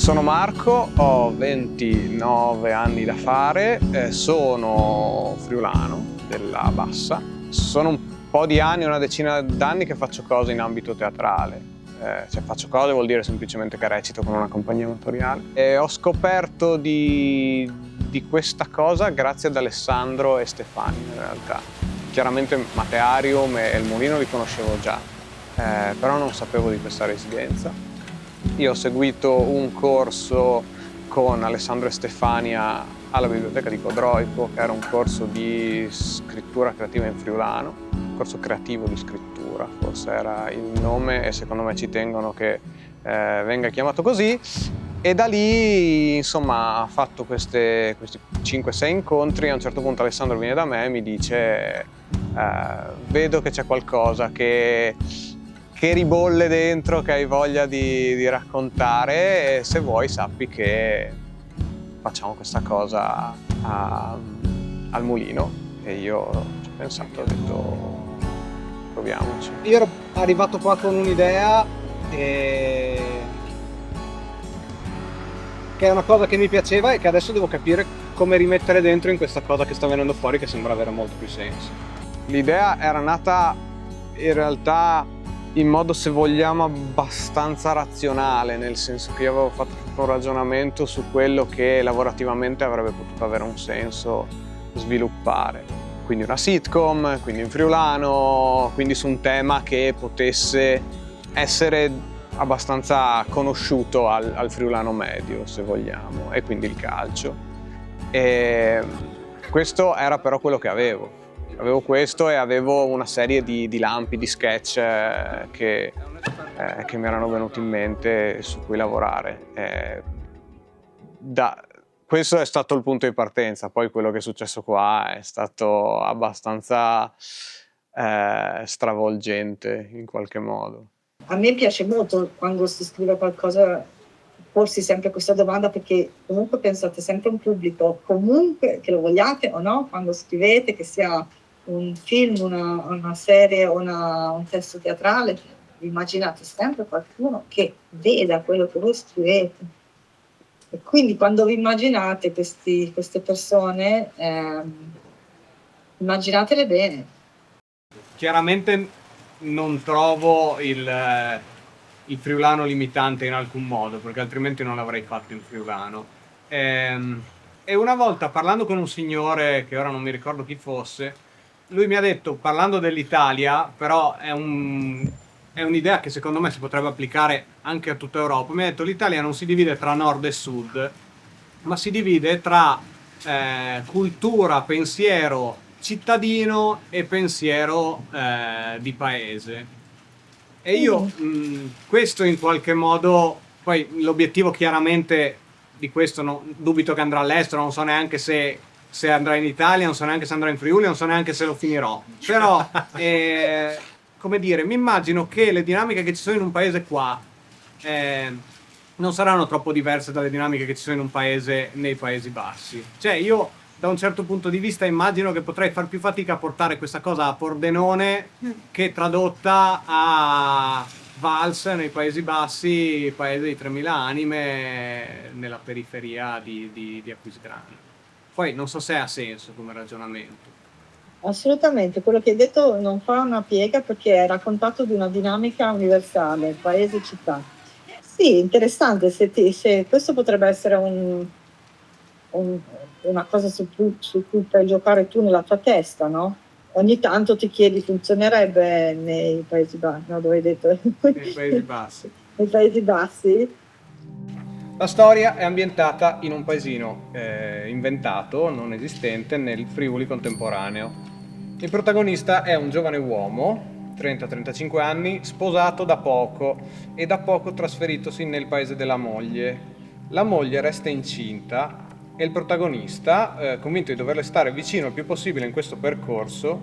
Sono Marco, ho 29 anni da fare, sono friulano della Bassa. Sono un po' di anni, una decina d'anni che faccio cose in ambito teatrale. Cioè faccio cose vuol dire semplicemente che recito con una compagnia amatoriale. E ho scoperto di questa cosa grazie ad Alessandro e Stefania in realtà. Chiaramente Matearium e il Mulino li conoscevo già, però non sapevo di questa residenza. Io ho seguito un corso con Alessandro e Stefania alla Biblioteca di Codroico, che era un corso di scrittura creativa in friulano, un corso creativo di scrittura, forse era il nome, e secondo me ci tengono che venga chiamato così. E da lì, insomma, ha fatto questi 5-6 incontri. A un certo punto Alessandro viene da me e mi dice vedo che c'è qualcosa che ribolle dentro, che hai voglia di raccontare, e se vuoi sappi che facciamo questa cosa al Mulino. E io ci ho pensato, ho detto proviamoci. Io ero arrivato qua con un'idea che è una cosa che mi piaceva e che adesso devo capire come rimettere dentro in questa cosa che sta venendo fuori, che sembra avere molto più senso. L'idea era nata in realtà in modo, se vogliamo, abbastanza razionale, nel senso che io avevo fatto un ragionamento su quello che lavorativamente avrebbe potuto avere un senso sviluppare. Quindi una sitcom, quindi in friulano, quindi su un tema che potesse essere abbastanza conosciuto al friulano medio, se vogliamo, e quindi il calcio. E questo era però quello che avevo. Avevo questo e avevo una serie di lampi, di sketch che mi erano venuti in mente su cui lavorare. Questo è stato il punto di partenza, poi quello che è successo qua è stato abbastanza stravolgente in qualche modo. A me piace molto quando si scrive qualcosa porsi sempre questa domanda, perché comunque pensate sempre a un pubblico, comunque che lo vogliate o no, quando scrivete, che sia un film, una serie o un testo teatrale, immaginate sempre qualcuno che veda quello che voi scrivete. E quindi quando vi immaginate queste persone, immaginatele bene. Chiaramente non trovo il friulano limitante in alcun modo, perché altrimenti non l'avrei fatto in friulano. E una volta, parlando con un signore, che ora non mi ricordo chi fosse, lui mi ha detto, parlando dell'Italia, però è un'idea che secondo me si potrebbe applicare anche a tutta Europa. Mi ha detto, l'Italia non si divide tra nord e sud, ma si divide tra cultura, pensiero cittadino e pensiero di paese. E io questo in qualche modo, poi l'obiettivo chiaramente di questo, dubito che andrà all'estero, non so neanche se andrà in Italia, non so neanche se andrà in Friuli, non so neanche se lo finirò, però come dire, mi immagino che le dinamiche che ci sono in un paese qua non saranno troppo diverse dalle dinamiche che ci sono in un paese nei Paesi Bassi. Cioè io da un certo punto di vista immagino che potrei far più fatica a portare questa cosa a Pordenone che tradotta a Vals nei Paesi Bassi, paese di 3.000 anime nella periferia di Aquisgrana. Poi non so se ha senso come ragionamento. Assolutamente, quello che hai detto non fa una piega, perché è raccontato di una dinamica universale, paese e città. Sì, interessante, se questo potrebbe essere una cosa su cui puoi giocare tu nella tua testa, no? Ogni tanto ti chiedi, funzionerebbe nei Paesi Bassi? No, dove hai detto? Nei Paesi Bassi. Nei Paesi Bassi? La storia è ambientata in un paesino inventato, non esistente, nel Friuli contemporaneo. Il protagonista è un giovane uomo, 30-35 anni, sposato da poco e da poco trasferitosi nel paese della moglie. La moglie resta incinta e il protagonista, convinto di doverle stare vicino il più possibile in questo percorso,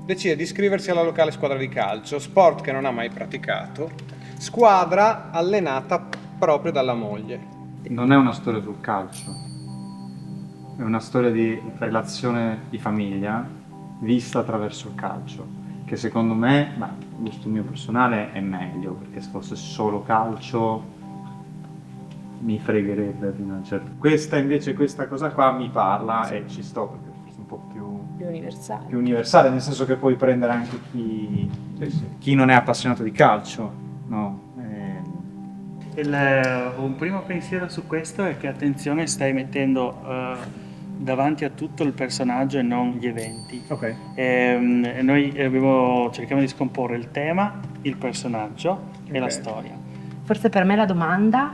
decide di iscriversi alla locale squadra di calcio, sport che non ha mai praticato, squadra allenata proprio dalla moglie. Non è una storia sul calcio, è una storia di relazione di famiglia vista attraverso il calcio, che secondo me, ma gusto mio personale, è meglio, perché se fosse solo calcio mi fregherebbe fino a un certo. Questa cosa qua mi parla e ci sto perché è un po' più universale, nel senso che puoi prendere anche chi non è appassionato di calcio, no? Un primo pensiero su questo è che, attenzione, stai mettendo davanti a tutto il personaggio e non gli eventi. Ok. Noi cerchiamo di scomporre il tema, il personaggio e la storia. Forse per me la domanda,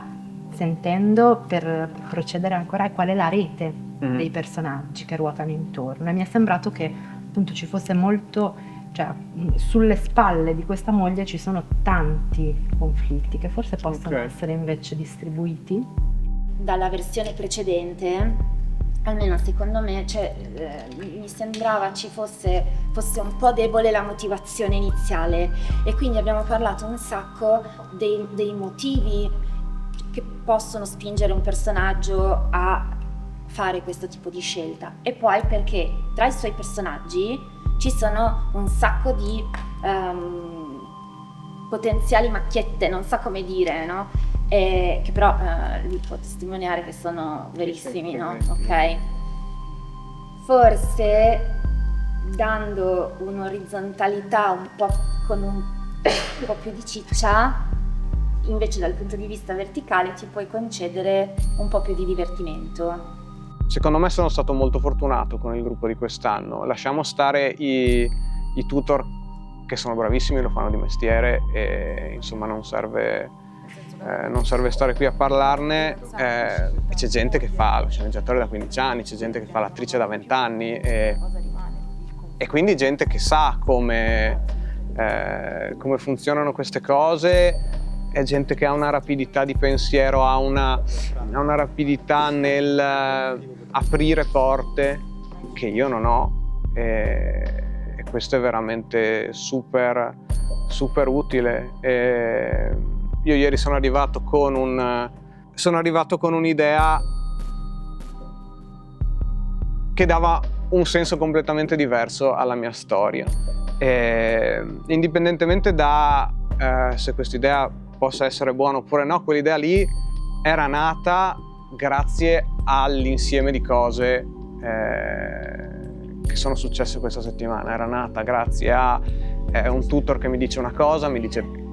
sentendo, per procedere ancora, è qual è la rete dei personaggi che ruotano intorno. E mi è sembrato che appunto ci fosse molto, cioè sulle spalle di questa moglie ci sono tanti conflitti che forse possono essere invece distribuiti. Dalla versione precedente, almeno secondo me, mi sembrava ci fosse un po' debole la motivazione iniziale, e quindi abbiamo parlato un sacco dei motivi che possono spingere un personaggio a fare questo tipo di scelta, e poi perché tra i suoi personaggi ci sono un sacco di potenziali macchiette, non so come dire, no? Che però lui può testimoniare che sono verissimi, no? Ok. Forse dando un'orizzontalità un po' con un po' più di ciccia, invece dal punto di vista verticale ti puoi concedere un po' più di divertimento. Secondo me sono stato molto fortunato con il gruppo di quest'anno. Lasciamo stare i tutor che sono bravissimi, lo fanno di mestiere e insomma non serve stare qui a parlarne. C'è gente che fa lo sceneggiatore da 15 anni, c'è gente che fa l'attrice da 20 anni e quindi gente che sa come funzionano queste cose. È gente che ha una rapidità di pensiero, ha una rapidità nel aprire porte che io non ho, e questo è veramente super utile. Io ieri sono arrivato con un'idea che dava un senso completamente diverso alla mia storia, indipendentemente da se questa idea possa essere buona oppure no. Quell'idea lì era nata grazie all'insieme di cose che sono successe questa settimana. Era nata grazie a un tutor che mi dice una cosa, mi dice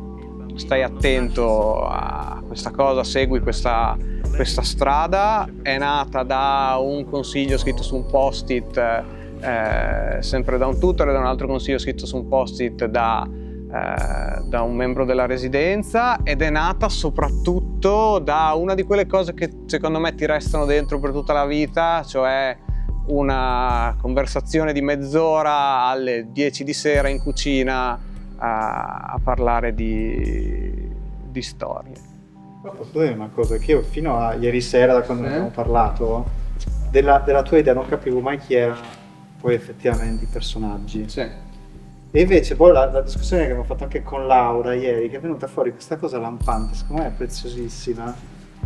stai attento a questa cosa, segui questa strada. È nata da un consiglio scritto su un post-it sempre da un tutor, e da un altro consiglio scritto su un post-it da un membro della residenza, ed è nata soprattutto da una di quelle cose che secondo me ti restano dentro per tutta la vita, cioè una conversazione di mezz'ora alle 10 di sera in cucina a parlare di storie. Posso dire una cosa, che io fino a ieri sera, da quando abbiamo parlato della tua idea, non capivo mai chi erano poi effettivamente i personaggi. Sì. E invece poi la discussione che abbiamo fatto anche con Laura ieri, che è venuta fuori questa cosa lampante, secondo me è preziosissima,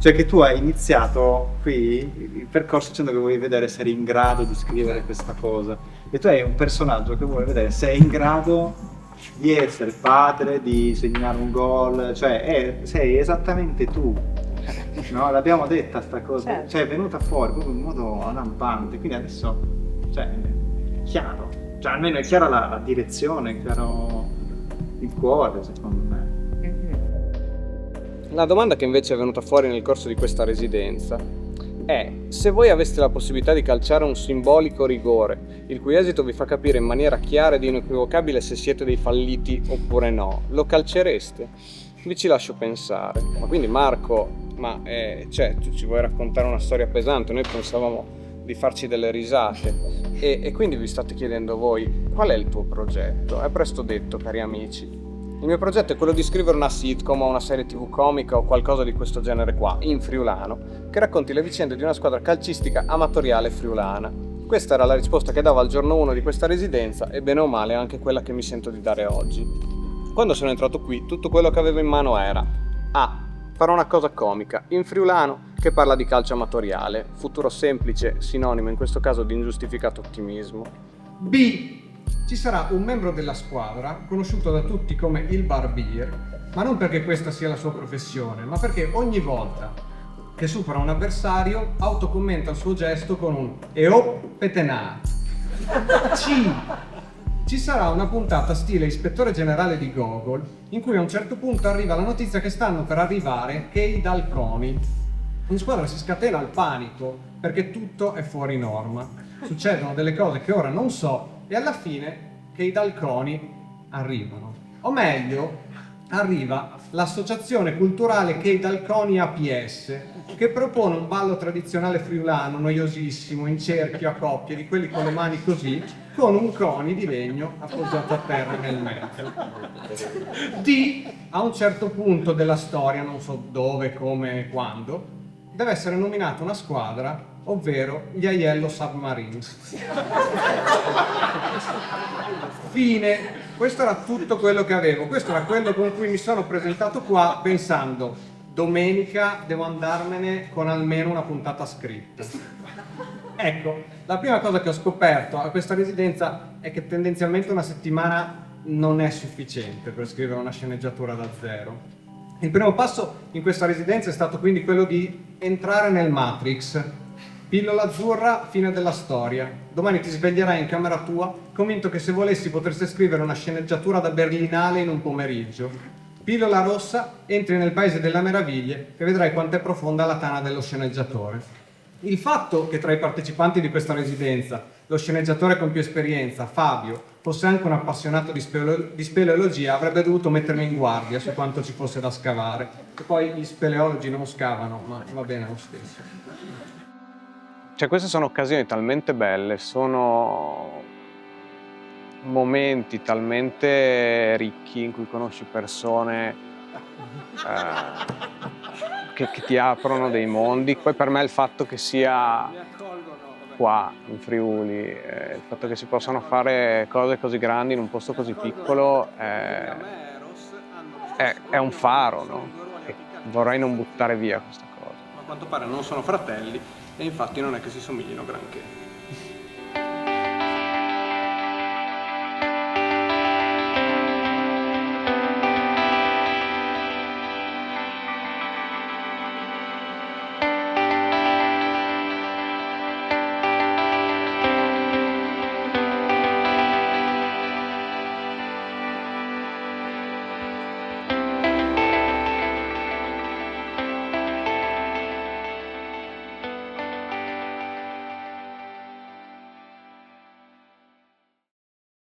cioè che tu hai iniziato qui il percorso dicendo che vuoi vedere se eri in grado di scrivere questa cosa, e tu hai un personaggio che vuole vedere se è in grado di essere padre, di segnare un gol, cioè sei esattamente tu, no? L'abbiamo detta sta cosa, certo. Cioè è venuta fuori proprio in modo lampante, quindi adesso cioè, è chiaro. Cioè, almeno è chiara la direzione, è chiaro il cuore, secondo me. La domanda che invece è venuta fuori nel corso di questa residenza è: se voi aveste la possibilità di calciare un simbolico rigore, il cui esito vi fa capire in maniera chiara ed inequivocabile se siete dei falliti oppure no, lo calcereste? Vi ci lascio pensare. Ma quindi Marco, tu ci vuoi raccontare una storia pesante? Noi pensavamo di farci delle risate e quindi vi state chiedendo voi qual è il tuo progetto. È presto detto, cari amici. Il mio progetto è quello di scrivere una sitcom o una serie tv comica o qualcosa di questo genere qua, in friulano, che racconti le vicende di una squadra calcistica amatoriale friulana. Questa era la risposta che davo al giorno 1 di questa residenza, e bene o male anche quella che mi sento di dare oggi. Quando sono entrato qui, tutto quello che avevo in mano era: A. Fare una cosa comica, in friulano, che parla di calcio amatoriale, futuro semplice, sinonimo in questo caso di ingiustificato ottimismo. B. Ci sarà un membro della squadra, conosciuto da tutti come il barbier, ma non perché questa sia la sua professione, ma perché ogni volta che supera un avversario, autocommenta il suo gesto con un "Eo petenà". Ci sarà una puntata stile ispettore generale di Gogol, in cui a un certo punto arriva la notizia che stanno per arrivare Kei Dalconi. In squadra si scatena il panico, perché tutto è fuori norma. Succedono delle cose che ora non so, e alla fine Kei Dalconi arrivano. O meglio, arriva l'associazione culturale Kei Dalconi APS, che propone un ballo tradizionale friulano, noiosissimo, in cerchio, a coppie, di quelli con le mani così, con un coni di legno appoggiato a terra nel mezzo. A un certo punto della storia, non so dove, come, quando, deve essere nominata una squadra, ovvero gli Aiello Submarines. Fine. Questo era tutto quello che avevo, questo era quello con cui mi sono presentato qua pensando: domenica devo andarmene con almeno una puntata scritta. Ecco, la prima cosa che ho scoperto a questa residenza è che tendenzialmente una settimana non è sufficiente per scrivere una sceneggiatura da zero. Il primo passo in questa residenza è stato quindi quello di entrare nel Matrix. Pillola azzurra, fine della storia. Domani ti sveglierai in camera tua, convinto che se volessi potresti scrivere una sceneggiatura da Berlinale in un pomeriggio. Pillola rossa, entri nel paese delle meraviglie e vedrai quanto è profonda la tana dello sceneggiatore. Il fatto che tra i partecipanti di questa residenza lo sceneggiatore con più esperienza, Fabio, fosse anche un appassionato di speleologia avrebbe dovuto mettermi in guardia su quanto ci fosse da scavare. E poi gli speleologi non scavano, ma va bene lo stesso. Cioè, queste sono occasioni talmente belle, sono momenti talmente ricchi in cui conosci persone che ti aprono dei mondi. Poi per me il fatto che sia qua in Friuli, il fatto che si possano fare cose così grandi in un posto così piccolo è un faro, no? E vorrei non buttare via questa cosa. Ma a quanto pare non sono fratelli e infatti non è che si somiglino granché.